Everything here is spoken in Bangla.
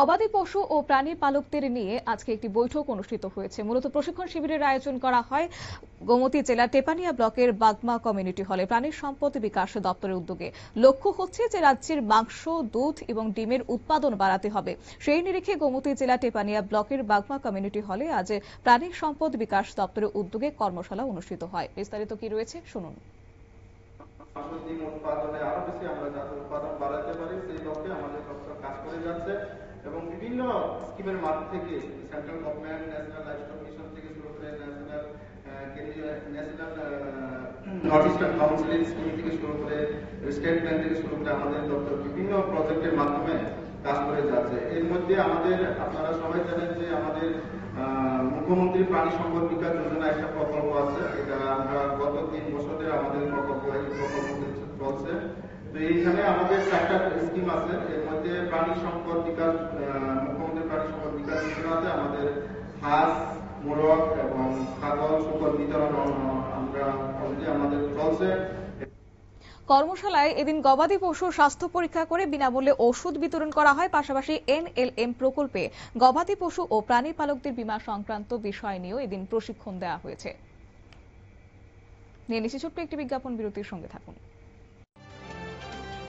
গবাদি পশু ও প্রাণী পালকদের নিয়ে আজকে একটি বৈঠক অনুষ্ঠিত হয়েছে। মূলত প্রশিক্ষণ শিবিরের আয়োজন করা হয় গোমতী জেলার টেপানিয়া ব্লকের বাগমা কমিউনিটি হলে প্রাণী সম্পদ বিকাশ দপ্তরের উদ্যোগে। লক্ষ্য হচ্ছে যে রাজ্যের মাংস, দুধ এবং ডিমের উৎপাদন বাড়াতে হবে। সেই নিরিখে গোমতী জেলা টেপানিয়া ব্লকের বাগমা কমিউনিটি হলে আজ প্রাণী সম্পদ বিকাশ দপ্তরের উদ্যোগে কর্মশালা অনুষ্ঠিত হয়। বিস্তারিত কি রয়েছে শুনুন। উৎপাদনে আরো বেশি আমরা যাতে উৎপাদন বাড়াতে পারি সেই লক্ষ্যে আমাদের দপ্তর কাজ করে যাচ্ছে এবং বিভিন্ন স্কিমের মাধ্যমে থেকে central government, national livestock mission থেকে শুরু করে national north eastern council scheme থেকে শুরু করে স্টেট ব্যাংক থেকে শুরু করে আমাদের দপ্তর বিভিন্ন প্রজেক্টের মাধ্যমে কাজ করে যাচ্ছে। এর মধ্যে আমাদের আপনারা সবাই জানেন যে আমাদের মুখ্যমন্ত্রী প্রাণী সম্পদ বিকাশ যোজনা একটা প্রকল্প আছে। এটা আমরা গত 3 বছরের আমাদের প্রকল্প চলছে। তো এইখানে আমাদের 4টা স্কিম আছে। এর মধ্যে প্রাণী সম্পদ বিকাশ মুখ্যমন্ত্রী প্রাণী সম্পদ বিকাশ যোজনাতে আমাদের হাঁস, মোরগ এবং ছাগল, শূকর বিতরণ আমরা অলরেডি আমাদের চলছে। কর্মশালায় এদিন গবাদি পশুর স্বাস্থ্য পরীক্ষা করে বিনামূল্যে ওষুধ বিতরণ করা হয়। পাশাপাশি NLM প্রকল্পে গবাদি পশু ও প্রাণী পালকদের বীমা সংক্রান্ত বিষয় নিয়েও এদিন প্রশিক্ষণ দেওয়া হয়েছে। নিয়ে নিচ্ছি ছোট্ট একটি বিজ্ঞাপন বিরতির সঙ্গে থাকুন।